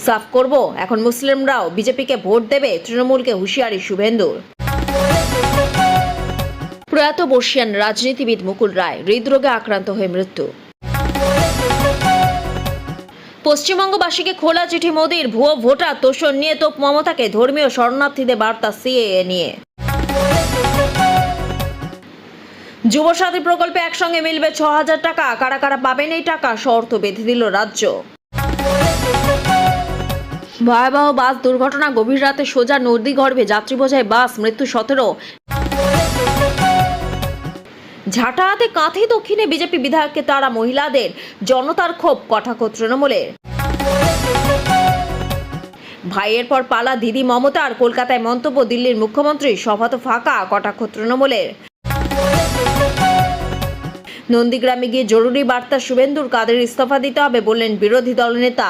সাফ করব, এখন মুসলিমরাও বিজেপিকে ভোট দেবে, তৃণমূলকে হুঁশিয়ারি শুভেন্দুর। প্রয়াত বর্ষিয়ান রাজনীতিবিদ মুকুল রায় হৃদরোগে আক্রান্ত হয়ে মৃত্যু। পশ্চিমবঙ্গবাসীকে খোলা চিঠি মোদির, ভুয়ো ভোটার তোষণ নিয়ে তোপ মমতাকে, ধর্মীয় শরণার্থীদের বার্তা সিএএ নিয়ে। যুবসাথী প্রকল্পে একসঙ্গে মিলবে ৬,০০০ টাকা, কারা কারা পাবেন এই টাকা শর্ত বেঁধে দিল রাজ্য। ভয়াবহ বাস দুর্ঘটনা, গভীর রাতে সোজা নদী গর্ভে যাত্রী বোঝাই বাস, মৃত্যু ১৭। ঝাঁটাহাতে কাঁথি দক্ষিণে বিজেপি বিধায়ককে তারা, মহিলাদের জনতার ক্ষোভ, কটাক্ষ তৃণমূলের। ভাইয়ের পর পালা দিদি মমতার, কলকাতায় মন্তব্য দিল্লির মুখ্যমন্ত্রী, সভা তো ফাঁকা, কটাক্ষ তৃণমূলের। নন্দীগ্রামে গিয়ে জরুরি বার্তা শুভেন্দুর, কাদের ইস্তফা দিতে হবে বললেন বিরোধী দলনেতা।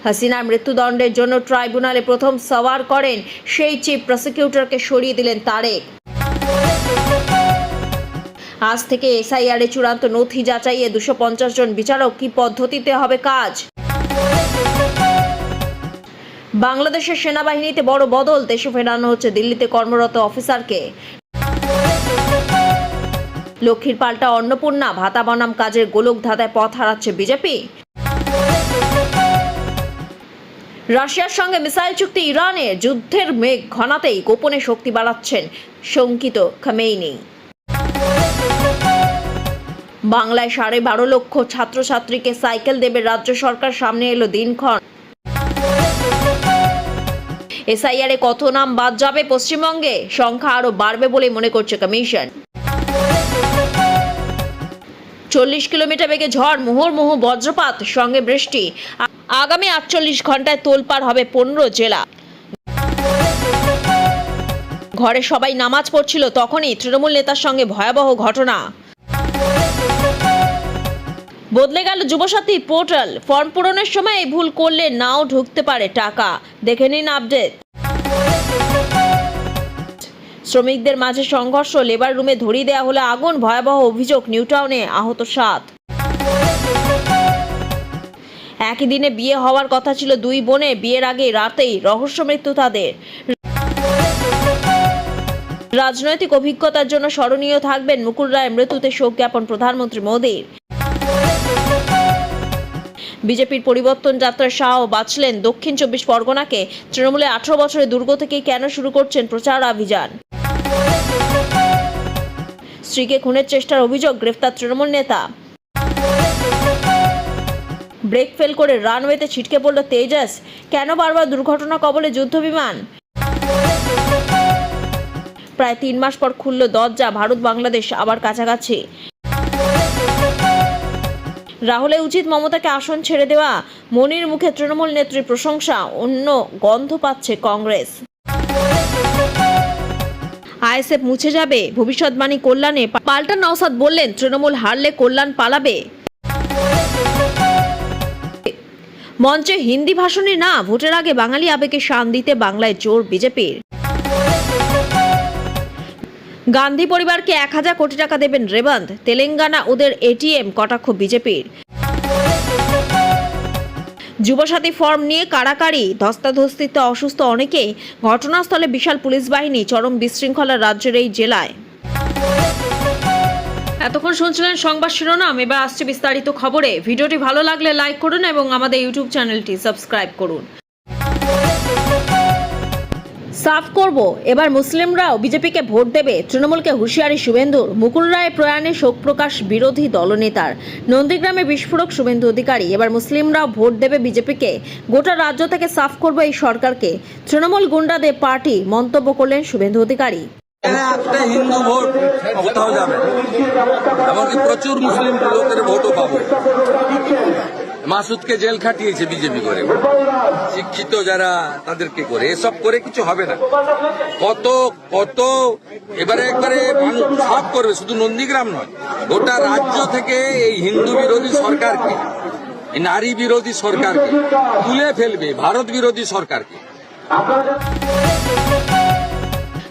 হাসিনার মৃত্যুদণ্ডের জন্য ট্রাইব্যুনালে প্রথম সওয়ার করেন সেই চিফ প্রসিকিউটরকে সরিয়ে দিলেন তারেক। আজ থেকে এসআইআর এ চূড়ান্ত নথি যাচাইয়ে 250 জন বিচারক, কি পদ্ধতিতে হবে কাজ। বাংলাদেশের সেনাবাহিনীতে বড় বদল, দেশে ফেরানো হচ্ছে দিল্লিতে কর্মরত অফিসারকে। লক্ষ্মীর পাল্টা অন্নপূর্ণা, ভাতা বনাম কাজের গোলক ধাঁধায় পথ হারাচ্ছে বিজেপি। রাশিয়ার সঙ্গে মিসাইল চুক্তি ইরানের, যুদ্ধের মেঘ ঘনাতেই গোপনে শক্তি বাড়াচ্ছেন শঙ্কিত খামেইনি। বাংলায় 12.5 লক্ষ ছাত্রছাত্রীকে সাইকেল দেবে রাজ্য সরকার, সামনে এলো দিনক্ষণ। এসআইআর এ কত নাম বাদ যাবে পশ্চিমবঙ্গে, সংখ্যা আরো বাড়বে বলে মনে করছে কমিশন। 40 কিলোমিটার বেগে ঝড়, মুহুর্মুহু বজ্রপাত সঙ্গে বৃষ্টি, আগামী 48 ঘন্টায় তোলপাড় হবে 15 জেলা। ঘরে সবাই নামাজ পড়ছিল, তখনই তৃণমূল নেতার সঙ্গে ভয়াবহ ঘটনা। বদলে গেল যুবসাথী পোর্টাল, ফর্ম পূরণের সময় এই ভুল করলে নাও ঢুকতে পারে টাকা, দেখে নিন আপডেট। শ্রমিকদের মাঝে সংঘর্ষ, লেবার রুমে ধরিয়ে দেওয়া হলো আগুন, ভয়াবহ অভিযোগ, নিউটাউনে আহত 7। একই দিনে বিয়ে হওয়ার কথা ছিল 2 বোনের, বিয়ের আগে রাতেই রহস্য মৃত্যু তাদের। রাজনৈতিক অভিজ্ঞতার জন্য স্মরণীয় থাকবেন মুকুল রায়ের মৃত্যুতে শোক জ্ঞাপন প্রধানমন্ত্রী মোদীর। বিজেপির পরিবর্তন যাত্রার শাহ বাঁচলেন দক্ষিণ 24 পরগনাকে, তৃণমূলে 18 বছরের দুর্গ থেকেই কেন শুরু করছেন প্রচার অভিযান। স্ত্রীকে খুনের চেষ্টার অভিযোগ, গ্রেফতার তৃণমূল নেতা। ব্রেক ফেল করে রানওয়েতে ছিটকে পড়ল তেজাস, কেন বারবার দুর্ঘটনা কবলে যুদ্ধ বিমান। প্রায় 3 মাস পর খুলল দরজা, ভারত বাংলাদেশ আবার কাছাকাছি। রাহুলের উচিত মমতাকে আসন ছেড়ে দেওয়া, মনির মুখে তৃণমূল নেত্রীর প্রশংসা, অন্য গন্ধ পাচ্ছে কংগ্রেস। আইএসএফ মুছে যাবে, ভবিষ্যৎবাণী কল্যাণে পাল্টা নওশাদ বললেন, তৃণমূল হারলে কল্যাণ পালাবে। মঞ্চে হিন্দি ভাষণে না, ভোটের আগে বাঙালি আবেগে শান দিতে বাংলায় জোর বিজেপির। গান্ধী পরিবারকে 1000 কোটি টাকা দেবেন রেবন্ত, তেলেঙ্গানা ওদের এটিএম, কটাক্ষ বিজেপির। যুবসাথী ফর্ম নিয়ে কাড়াকাড়ি, ধস্তাধস্তিতে অসুস্থ অনেকেই, ঘটনাস্থলে বিশাল পুলিশ বাহিনী, চরম বিশৃঙ্খলা রাজ্যের এই জেলায়। এতক্ষণ শুনছিলেন সংবাদ শিরোনাম, এবার আসছে বিস্তারিত খবরে। ভিডিওটি ভালো লাগলে লাইক করুন এবং আমাদের ইউটিউব চ্যানেলটি সাবস্ক্রাইব করুন। সাফ করব, এবার মুসলিমরাও বিজেপিকে ভোট দেবে, তৃণমূলকে হুঁশিয়ারি শুভেন্দুর। মুকুল রায়ের প্রয়াণে শোক প্রকাশ বিরোধী দলনেতার। নন্দীগ্রামে বিস্ফোরক শুভেন্দু অধিকারী, এবার মুসলিমরাও ভোট দেবে বিজেপিকে, গোটা রাজ্য থেকে সাফ করব এই সরকারকে, তৃণমূল গুন্ডাদের পার্টি, মন্তব্য করলেন শুভেন্দু অধিকারী। একটা হিন্দু ভোট কোথাও যাবে, এমনকি প্রচুর মুসলিম লোকের ভোটও পাবো। মাসুদকে জেল খাটিয়েছে বিজেপি করে, শিক্ষিত যারা তাদেরকে করে, এসব করে কিছু হবে না। কত কত এবারে একবারে সাফ করবে, শুধু নন্দীগ্রাম নয়, গোটা রাজ্য থেকে এই হিন্দু বিরোধী সরকারকে, এই নারী বিরোধী সরকারকে তুলে ফেলবে, ভারত বিরোধী সরকারকে।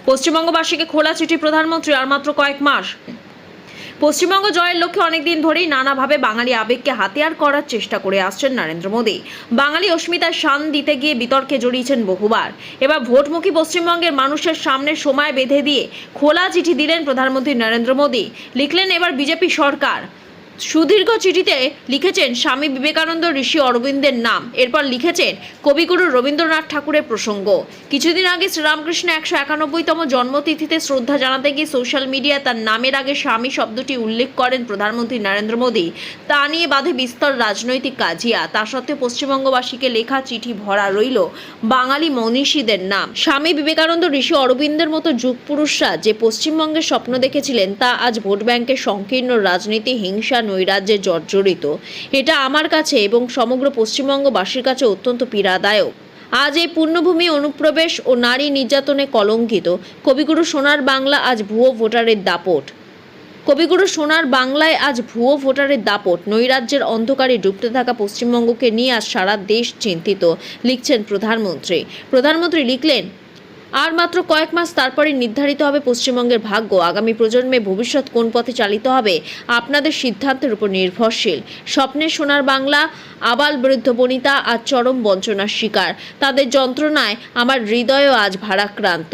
পশ্চিমবঙ্গবাসীকে খোলা চিঠি প্রধানমন্ত্রী, আর মাত্র কয়েক মাস। পশ্চিমবঙ্গ জয়ের লক্ষ্যে অনেকদিন ধরেই নানাভাবে বাঙালি আবেগকে হাতিয়ার করার চেষ্টা করে আসছেন নরেন্দ্র মোদী। বাঙালি অস্মিতার শান দিতে গিয়ে বিতর্কে জড়িয়েছেন বহুবার। এবার ভোটমুখী পশ্চিমবঙ্গের মানুষের সামনে সময় বেঁধে দিয়ে খোলা চিঠি দিলেন প্রধানমন্ত্রী নরেন্দ্র মোদী। লিখলেন এবার বিজেপি সরকার। সুদীর্ঘ চিঠিতে লিখেছেন স্বামী বিবেকানন্দ, ঋষি অরবিন্দের নাম। এরপর লিখেছেন কবিগুরু রবীন্দ্রনাথ ঠাকুরের প্রসঙ্গ। কিছুদিন আগে শ্রীরামকৃষ্ণ 191তম জন্মতিথিতে শ্রদ্ধা জানাতে গিয়ে সোশ্যাল মিডিয়ায় তার নামের আগে স্বামী শব্দটি উল্লেখ করেন প্রধানমন্ত্রী নরেন্দ্র মোদী। তা নিয়ে বাধে বিস্তর রাজনৈতিক কাজিয়া। তা সত্ত্বেও পশ্চিমবঙ্গবাসীকে লেখা চিঠি ভরা রইল বাঙালি মনীষীদের নাম। স্বামী বিবেকানন্দ, ঋষি অরবিন্দের মতো যুগপুরুষরা যে পশ্চিমবঙ্গের স্বপ্ন দেখেছিলেন তা আজ ভোট ব্যাংকের সংকীর্ণ রাজনীতি, হিংসা, নৈরাজ্যে জর্জরিত। এটা আমার কাছে এবং সমগ্র পশ্চিমবঙ্গবাসীর কাছে অত্যন্ত পীড়াদায়ক। আজ এই পুণ্যভূমি অনুপ্রবেশ ও নারী নির্যাতনে কলঙ্কিত। কবিগুরু সোনার বাংলা আজ ভুয়ো ভোটারের দাপট। কবিগুরু সোনার বাংলায় আজ ভুয়ো ভোটারের দাপট। নৈরাজ্যের অন্ধকারে ডুবতে থাকা পশ্চিমবঙ্গকে নিয়ে আজ সারা দেশ চিন্তিত, লিখছেন প্রধানমন্ত্রী। প্রধানমন্ত্রী লিখলেন, আর মাত্র কয়েক মাস তারপরে নির্ধারিত হবে পশ্চিমবঙ্গের ভাগ্য। আগামী প্রজন্মে ভবিষ্যৎ কোন পথে চালিত হবে আপনাদের সিদ্ধান্তের উপর নির্ভরশীল। স্বপ্নের সোনার বাংলা আবাল বৃদ্ধ বনিতা আজ চরম বঞ্চনার শিকার। তাদের যন্ত্রণায় আমার হৃদয়ও আজ ভারাক্রান্ত।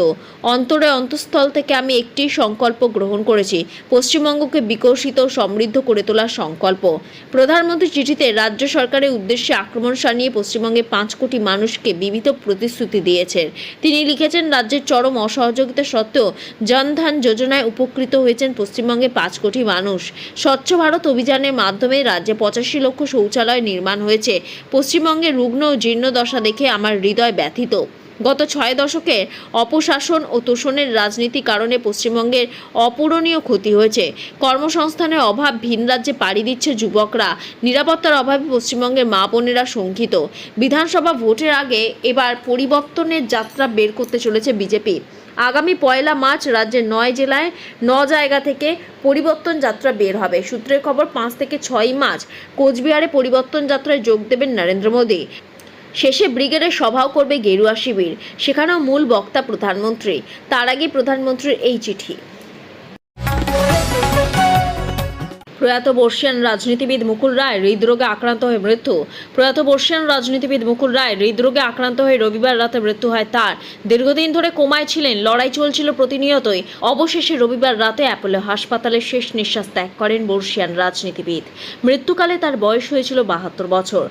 অন্তরে অন্তঃস্থল থেকে আমি একটি সংকল্প গ্রহণ করেছি, পশ্চিমবঙ্গকে বিকশিত ও সমৃদ্ধ করে তোলার সংকল্প। প্রধানমন্ত্রী চিঠিতে রাজ্য সরকারের উদ্দেশ্যে আক্রমণ শানিয়ে পশ্চিমবঙ্গে 5 কোটি মানুষকে বিবিধ প্রতিশ্রুতি দিয়েছেন। তিনি লিখেছেন, রাজ্যের চরম অসহযোগিতা সত্ত্বেও জনধন যোজনায় উপকৃত হয়েছেন পশ্চিমবঙ্গে 5 কোটি মানুষ। স্বচ্ছ ভারত অভিযানের মাধ্যমে রাজ্যে 85 লক্ষ শৌচালয় নির্মাণ হয়েছে। পশ্চিমবঙ্গের রুগ্ন ও জীর্ণ দশা দেখে আমার হৃদয় ব্যথিত। গত 6 দশকের অপশাসন ও তোষণের রাজনীতির কারণে পশ্চিমবঙ্গের অপূরণীয় ক্ষতি হয়েছে। কর্মসংস্থানের অভাব, ভিন রাজ্যে পাড়ি দিচ্ছে যুবকরা, নিরাপত্তার অভাবে পশ্চিমবঙ্গের মা বোনেরা শঙ্কিত। বিধানসভা ভোটের আগে এবার পরিবর্তনের যাত্রা বের করতে চলেছে বিজেপি। আগামী 1 মার্চ রাজ্যের 9 জেলায় 9 জায়গা থেকে পরিবর্তন যাত্রা বের হবে। সূত্রের খবর, 5 থেকে 6 মার্চ কোচবিহারে পরিবর্তন যাত্রায় যোগ দেবেন নরেন্দ্র মোদী। শেষে ব্রিগেডের সভাও করবে গেরুয়া শিবির। সেখানেও মূল বক্তা প্রধানমন্ত্রী। তার আগে প্রধানমন্ত্রীর এই চিঠি। প্রয়াত বর্ষিয়ান রাজনীতিবিদ মুকুল রায় হৃদরোগে আক্রান্ত হয়ে মৃত্যু। প্রয়াত বর্ষিয়ান রাজনীতিবিদ মুকুল রায় হৃদরোগে আক্রান্ত হয়ে রবিবার রাতে মৃত্যু হয় তার। দীর্ঘদিন ধরে কোমায় ছিলেন, লড়াই চলছিল প্রতিনিয়তই। অবশেষে রবিবার রাতে অ্যাপোলো হাসপাতালে শেষ নিঃশ্বাস ত্যাগ করেন বর্ষিয়ান রাজনীতিবিদ। মৃত্যুকালে তার বয়স হয়েছিল 72 বছর।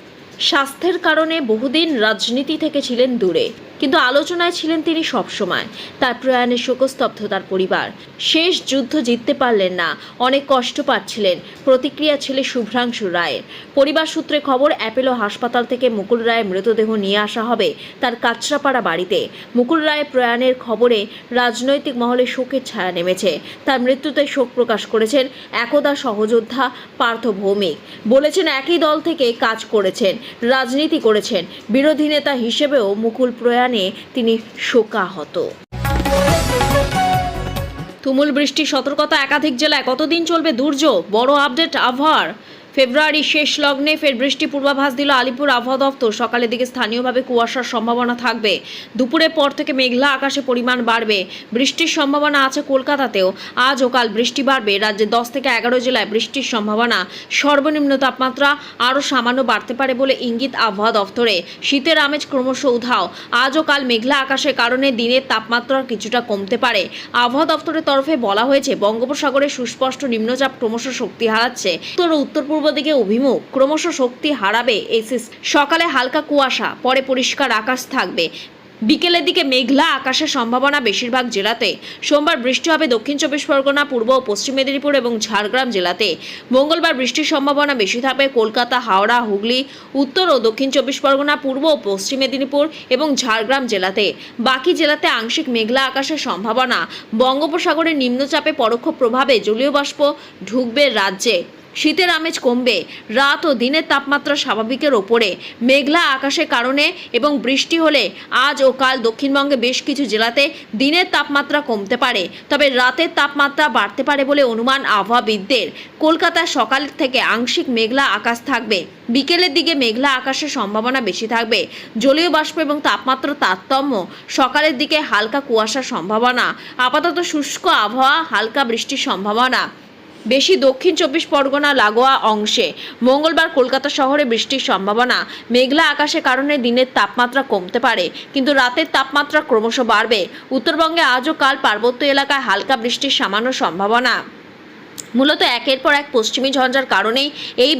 স্বাস্থ্যের কারণে বহুদিন রাজনীতি থেকে ছিলেন দূরে, কিন্তু আলোচনায় ছিলেন তিনি সবসময়। তার প্রয়াণে শোকস্তব্ধ তার পরিবার। শেষ যুদ্ধ জিততে পারলেন না, অনেক কষ্ট পাচ্ছিলেন। প্রতিক্রিয়া ছেলে শুভ্রাংশু রায়ের। পরিবার সূত্রে খবর, অ্যাপোলো হাসপাতাল থেকে মুকুল রায়ের মৃতদেহ নিয়ে আসা হবে তার কাঁচরাপাড়া বাড়িতে। মুকুল রায়ের প্রয়াণের খবরে রাজনৈতিক মহলে শোকের ছায়া নেমেছে। তার মৃত্যুতে শোক প্রকাশ করেছেন একদা সহযোদ্ধা পার্থ ভৌমিক। বলেছেন, একই দল থেকে কাজ করেছেন, রাজনীতি করেছেন। বিরোধী নেতা হিসেবেও মুকুল প্রয়াণে তিনি শোকাহত। তুমুল বৃষ্টি সতর্কতা একাধিক জেলায়। কতদিন চলবে দুর্যোগ? বড় আপডেট আবহাওয়ার। ফেব্রুয়ারি শেষ লগ্নে ফের বৃষ্টি পূর্বাভাস দিল আলিপুর আবহাওয়া দপ্তর। সকালের দিকে স্থানীয়ভাবে কুয়াশার সম্ভাবনা থাকবে। দুপুরের পর থেকে মেঘলা আকাশে পরিমাণ বাড়বে। বৃষ্টির সম্ভাবনা আছে কলকাতাতেও। আজ ও কাল বৃষ্টি বাড়বে। রাজ্যে 10 থেকে 11 জেলায় বৃষ্টির সম্ভাবনা। সর্বনিম্ন তাপমাত্রা আরও সামান্য বাড়তে পারে বলে ইঙ্গিত আবহাওয়া দপ্তরে। শীতের আমেজ ক্রমশ উধাও। আজ ও কাল মেঘলা আকাশের কারণে দিনের তাপমাত্রা কিছুটা কমতে পারে। আবহাওয়া দপ্তরের তরফে বলা হয়েছে, বঙ্গোপসাগরে সুস্পষ্ট নিম্নচাপ ক্রমশ শক্তি হারাচ্ছে। উত্তর পূর্ব দিকে অভিমুখ, ক্রমশ শক্তি হারাবে এই সিস্টেম। সকালে হালকা কুয়াশা, পরে পরিষ্কার আকাশ থাকবে। বিকেলের দিকে মেঘলা আকাশের সম্ভাবনা বেশিরভাগ জেলাতে। সোমবার বৃষ্টি হবে দক্ষিণ 24 পরগনা, পূর্ব ও পশ্চিম মেদিনীপুর এবং ঝাড়গ্রাম জেলাতে। মঙ্গলবার বৃষ্টির সম্ভাবনা বেশি থাকবে কলকাতা, হাওড়া, হুগলি, উত্তর ও দক্ষিণ 24 পরগনা, পূর্ব ও পশ্চিম মেদিনীপুর এবং ঝাড়গ্রাম জেলাতে। বাকি জেলাতে আংশিক মেঘলা আকাশের সম্ভাবনা। বঙ্গোপসাগরের নিম্নচাপে পরোক্ষ প্রভাবে জলীয় বাষ্প ঢুকবে রাজ্যে। শীতের আমেজ কমবে। রাত ও দিনের তাপমাত্রা স্বাভাবিকের ওপরে। মেঘলা আকাশের কারণে এবং বৃষ্টি হলে আজ ও কাল দক্ষিণবঙ্গে বেশ কিছু জেলাতে দিনের তাপমাত্রা কমতে পারে, তবে রাতের তাপমাত্রা বাড়তে পারে বলে অনুমান আবহাওয়াবিদদের। কলকাতায় সকাল থেকে আংশিক মেঘলা আকাশ থাকবে। বিকেলের দিকে মেঘলা আকাশের সম্ভাবনা বেশি থাকবে। জলীয় বাষ্প এবং তাপমাত্রার তারতম্য। সকালের দিকে হালকা কুয়াশার সম্ভাবনা। আপাতত শুষ্ক আবহাওয়া, হালকা বৃষ্টির সম্ভাবনা। বেশি দক্ষিণ 24 পরগনা লাগোয়া অংশে। মঙ্গলবার কলকাতা শহরে বৃষ্টির সম্ভাবনা। মেঘলা আকাশের কারণে দিনের তাপমাত্রা কমতে পারে, কিন্তু রাতের তাপমাত্রা ক্রমশ বাড়বে। উত্তরবঙ্গে আজ ও কাল পার্বত্য এলাকায় হালকা বৃষ্টির সামান্য সম্ভাবনা। মূলত একের পর এক পশ্চিমী ঝঞ্ঝার কারণেই এই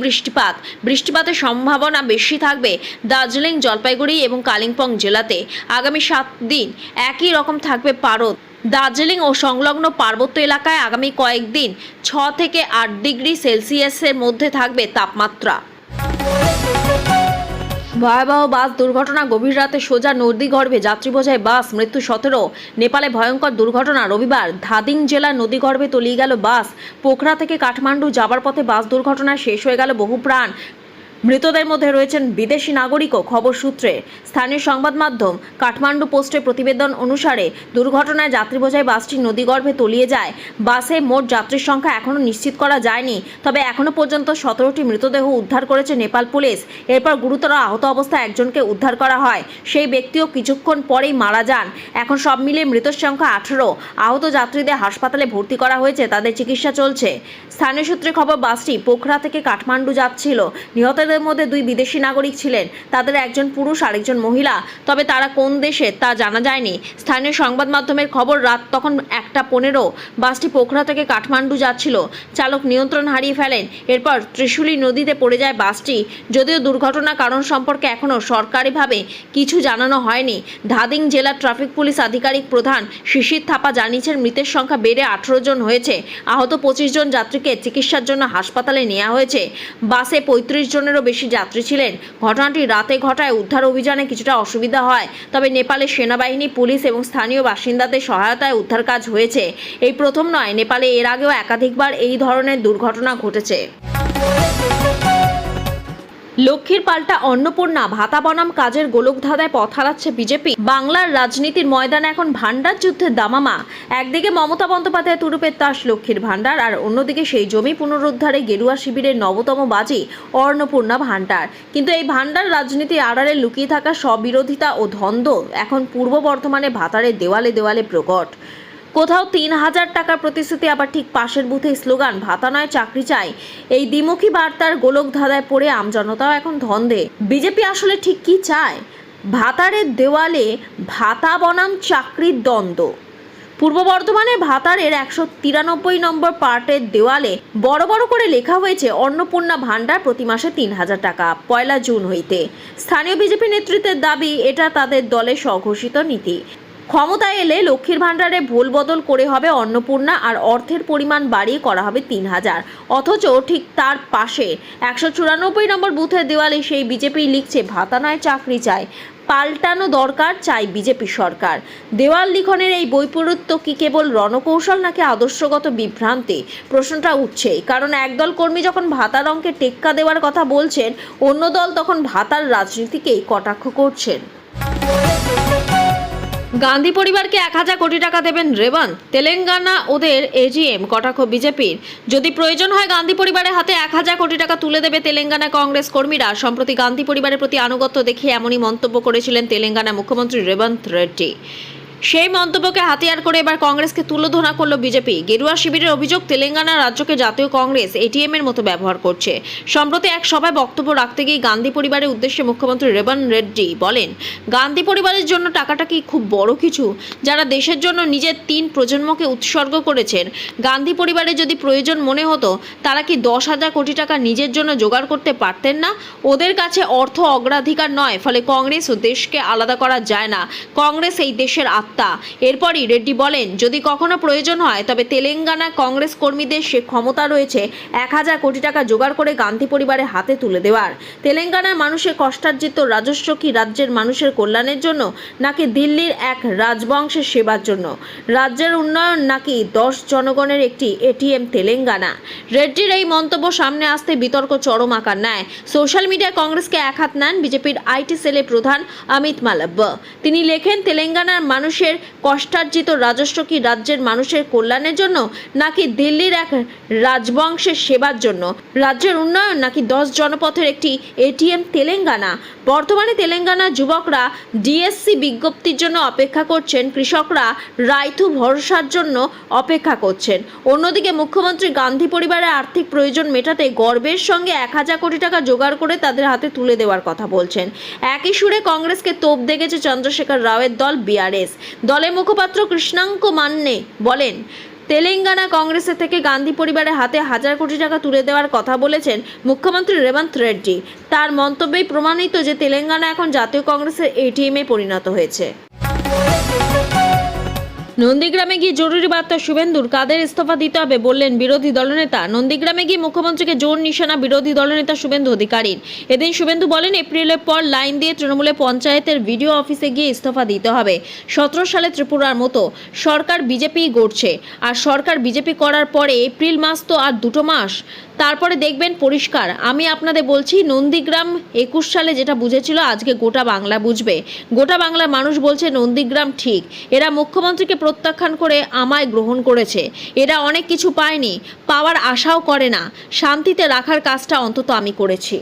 বৃষ্টিপাতের সম্ভাবনা বেশি থাকবে দার্জিলিং, জলপাইগুড়ি এবং কালিম্পং জেলাতে। আগামী 7 দিন একই রকম থাকবে পারদ। দার্জিলিং ও সংলগ্ন পার্বত্য এলাকায় আগামী কয়েকদিন 6 থেকে 8 ডিগ্রি সেলসিয়াসের মধ্যে থাকবে তাপমাত্রা। ভয়াবহ বাস দুর্ঘটনা। গভীর রাতে সোজা নদীগর্ভে যাত্রী বোঝাই বাস, মৃত্যু 17। নেপালে ভয়ঙ্কর দুর্ঘটনা। রবিবার ধাদিং জেলার নদীগর্ভে তলিয়ে গেল বাস। পোখরা থেকে কাঠমান্ডু যাবার পথে বাস দুর্ঘটনায় শেষ হয়ে গেল বহু প্রাণ। মৃতদের মধ্যে রয়েছেন বিদেশি নাগরিকও। খবর সূত্রে স্থানীয় সংবাদ মাধ্যম কাঠমান্ডু পোস্টের প্রতিবেদন অনুসারে দুর্ঘটনায় যাত্রী বোঝাই বাসটি নদীগর্ভে তলিয়ে যায়। বাসে মোট যাত্রীর সংখ্যা এখনও নিশ্চিত করা যায়নি, তবে এখনও পর্যন্ত 17টি মৃতদেহ উদ্ধার করেছে নেপাল পুলিশ। এরপর গুরুতর আহত অবস্থায় একজনকে উদ্ধার করা হয়। সেই ব্যক্তিও কিছুক্ষণ পরেই মারা যান। এখন সব মিলিয়ে মৃতের সংখ্যা 18। আহত যাত্রীদের হাসপাতালে ভর্তি করা হয়েছে, তাদের চিকিৎসা চলছে। স্থানীয় সূত্রে খবর, বাসটি পোখরা থেকে কাঠমান্ডু যাচ্ছিল। নিহতদের মধ্যে 2 বিদেশি নাগরিক ছিলেন, তাদের একজন পুরুষ আরেকজন মহিলা, তবে তারা কোন দেশের তা জানা যায়নি। স্থানীয় সংবাদ মাধ্যমের খবর, রাত তখন 1:15। বাসটি পোখরা থেকে কাঠমান্ডু যাচ্ছিল। চালক নিয়ন্ত্রণ হারিয়ে ফেলেন। এরপর ত্রিশুলি নদীতে পড়ে যায় বাসটি। যদিও দুর্ঘটনার কারণ সম্পর্কে এখনও সরকারিভাবে কিছু জানানো হয়নি। ধাদিং জেলার ট্রাফিক পুলিশ আধিকারিক প্রধান শিশির থাপা জানিয়েছেন, মৃতের সংখ্যা বেড়ে 18 জন হয়েছে। আহত 25 জন যাত্রীকে চিকিৎসার জন্য হাসপাতালে নেওয়া হয়েছে। বাসে 35 জনেরও বেশি যাত্রী ছিলেন। ঘটনাটি রাতে ঘটায় উদ্ধার অভিযানে কিছুটা অসুবিধা হয়, তবে নেপালের সেনাবাহিনী, পুলিশ এবং স্থানীয় বাসিন্দাদের সহায়তায় উদ্ধার কাজ হয়েছে। এই প্রথম নয়, নেপালে এর আগেও একাধিকবার এই ধরনের দুর্ঘটনা ঘটেছে। লক্ষ্মীর পাল্টা অন্নপূর্ণা, ভাতা বনাম কাজের গোলকধাঁধায় পথ হারাচ্ছে বিজেপি। বাংলার রাজনীতির ময়দানে এখন ভান্ডার যুদ্ধের দামামা। একদিকে মমতা বন্দ্যোপাধ্যায় তুরুপের তাস লক্ষ্মীর ভান্ডার, আর অন্যদিকে সেই জমি পুনরুদ্ধারে গেরুয়া শিবিরের নবতম বাজি অন্নপূর্ণা ভান্ডার। কিন্তু এই ভান্ডার রাজনীতির আড়ালে লুকিয়ে থাকা স্ববিরোধিতা ও দ্বন্দ্ব এখন পূর্ব বর্ধমানে ভাতারের দেওয়ালে দেওয়ালে প্রকট। কোথাও 3000 টাকার প্রতিশ্রুতি, আবার ঠিক পাশের বুথে স্লোগান ভাতা নয় চাকরি চাই। এই দ্বিমুখী বার্তার গোলকধাঁধায় পড়ে আমজনতাও এখন ধন্দে। বিজেপি আসলে ঠিক কি চায়? ভাতারের দেওয়ালে ভাতা বনাম চাকরির দ্বন্দ্ব। পূর্ব বর্ধমানে ভাতারের 193 নম্বর পার্টের দেওয়ালে বড় বড় করে লেখা হয়েছে অন্নপূর্ণা ভান্ডার, প্রতি মাসে 3000 টাকা, 1 জুন হইতে। স্থানীয় বিজেপি নেতৃত্বের দাবি, এটা তাদের দলের স্বঘোষিত নীতি। ক্ষমতায় এলে লক্ষ্মীর ভান্ডারে ভুল বদল করে হবে অন্নপূর্ণা, আর অর্থের পরিমাণ বাড়িয়ে করা হবে 3000। অথচ ঠিক তার পাশে 194 নম্বর বুথের দেওয়ালে সেই বিজেপি লিখছে ভাতা নয় চাকরি চাই। পাল্টানো দরকার, চাই বিজেপি সরকার। দেওয়াল লিখনের এই বৈপরীত্য কি কেবল রণকৌশল নাকি আদর্শগত বিভ্রান্তি? প্রশ্নটা উঠছেই, কারণ একদল কর্মী যখন ভাতার অঙ্কে টেক্কা দেওয়ার কথা বলছেন, অন্য দল তখন ভাতার রাজনীতিকেই কটাক্ষ করছেন। গান্ধী পরিবারকে 1000 কোটি টাকা দেবেন রেবন্ত। তেলেঙ্গানা ওদের এজিএম, কটাক্ষ বিজেপির। যদি প্রয়োজন হয় গান্ধী পরিবারের হাতে 1000 কোটি টাকা তুলে দেবে তেলেঙ্গানা কংগ্রেস কর্মীরা। সম্প্রতি গান্ধী পরিবারের প্রতি আনুগত্য দেখিয়ে এমনই মন্তব্য করেছিলেন তেলেঙ্গানা মুখ্যমন্ত্রী রেবন্ত রেড্ডি। সেই মন্তব্যকে হাতিয়ার করে এবার কংগ্রেসকে তুলোধনা করল বিজেপি। গেরুয়া শিবিরের অভিযোগ, তেলেঙ্গানা রাজ্যকে জাতীয় কংগ্রেস এটিএম এর মতো ব্যবহার করছে। সম্প্রতি এক সভায় বক্তব্য রাখতে গিয়ে গান্ধী পরিবারের উদ্দেশ্যে মুখ্যমন্ত্রী রেবন্ত রেড্ডি বলেন, গান্ধী পরিবারের জন্য টাকাটা কি খুব বড় কিছু? যারা দেশের জন্য নিজের 3 প্রজন্মকে উৎসর্গ করেছেন, গান্ধী পরিবারের যদি প্রয়োজন মনে হতো, তারা কি 10,000 কোটি টাকা নিজের জন্য জোগাড় করতে পারতেন না? ওদের কাছে অর্থ অগ্রাধিকার নয়, ফলে কংগ্রেস ও দেশকে আলাদা করা যায় না। কংগ্রেস এই দেশের আত্মা। এরপরই রেড্ডি বলেন, যদি কখনো প্রয়োজন হয় তবে তেলেঙ্গানা কংগ্রেস কর্মীদের সে ক্ষমতা রয়েছে 1000 কোটি টাকা জোগাড় করে গান্ধী পরিবারের হাতে তুলে দেওয়ার। তেলেঙ্গানার মানুষের কষ্টার্জিত রাজস্ব কি রাজ্যের মানুষের কল্যাণের জন্য, নাকি দিল্লির এক রাজবংশের সেবার জন্য? রাজ্যের উন্নয়ন নাকি 10 জনগণের একটি এটিএম তেলেঙ্গানা? রেড্ডির এই মন্তব্য সামনে আসতে বিতর্ক চরম আকার নেয়। সোশ্যাল মিডিয়ায় কংগ্রেসকে একহাত নেন বিজেপির আইটি সেলের প্রধান অমিত মালব্য। তিনি লেখেন, তেলেঙ্গানার মানুষের মানুষের কষ্টার্জিত রাজস্ব কি রাজ্যের মানুষের কল্যাণের জন্য, নাকি দিল্লির এক রাজবংশের সেবার জন্য? রাজ্যের উন্নয়ন নাকি 10 জনপথের একটি এটিএম তেলেঙ্গানা? বর্তমানে তেলেঙ্গানার যুবকরা ডিএসসি বিজ্ঞপ্তির জন্য অপেক্ষা করছেন, কৃষকরা রাইতু ভরসার জন্য অপেক্ষা করছেন। অন্যদিকে মুখ্যমন্ত্রী গান্ধী পরিবারের আর্থিক প্রয়োজন মেটাতে গর্বের সঙ্গে 1000 কোটি টাকা জোগাড় করে তাদের হাতে তুলে দেওয়ার কথা বলছেন। একই সুরে কংগ্রেসকে তোপ দেখেছে চন্দ্রশেখর রাওয়ের দল বিআরএস। দলের মুখপাত্র কৃষ্ণাঙ্ক মান্নে বলেন, তেলেঙ্গানা কংগ্রেসের থেকে গান্ধী পরিবারের হাতে 1000 কোটি টাকা তুলে দেওয়ার কথা বলেছেন মুখ্যমন্ত্রী রেবন্ত রেড্ডি। তার মন্তব্যেই প্রমাণিত যে তেলেঙ্গানা এখন জাতীয় কংগ্রেসের এটিএমে পরিণত হয়েছে। নন্দীগ্রামে গিয়ে জরুরি বার্তা শুভেন্দুর, কাদের ইস্তফা দিতে হবে বললেন বিরোধী দলনেতা। নন্দীগ্রামে গিয়ে মুখ্যমন্ত্রীকে জোর নিশানা বিরোধী দলনেতা শুভেন্দু অধিকারীর। এদিন শুভেন্দু বলেন, এপ্রিলের পর লাইন দিয়ে তৃণমূলে পঞ্চায়েতের ভিডিও অফিসে গিয়ে ইস্তফা দিতে হবে। 17 সালে ত্রিপুরার মতো সরকার বিজেপি গড়ছে, আর সরকার বিজেপি করার পরে এপ্রিল মাস তো আর 2 মাস, তারপরে দেখবেন পরিষ্কার। আমি আপনাদের বলছি, নন্দীগ্রাম 21 সালে যেটা বুঝেছিল আজকে গোটা বাংলা বুঝবে। গোটা বাংলার মানুষ বলছে নন্দীগ্রাম ঠিক। এরা মুখ্যমন্ত্রীকে প্রত্যাখ্যান করে আমায় গ্রহণ করেছে। এরা অনেক কিছু পায়নি, পাওয়ার আশাও করে না। শান্তিতে রাখার কাজটা অন্তত আমি করেছি।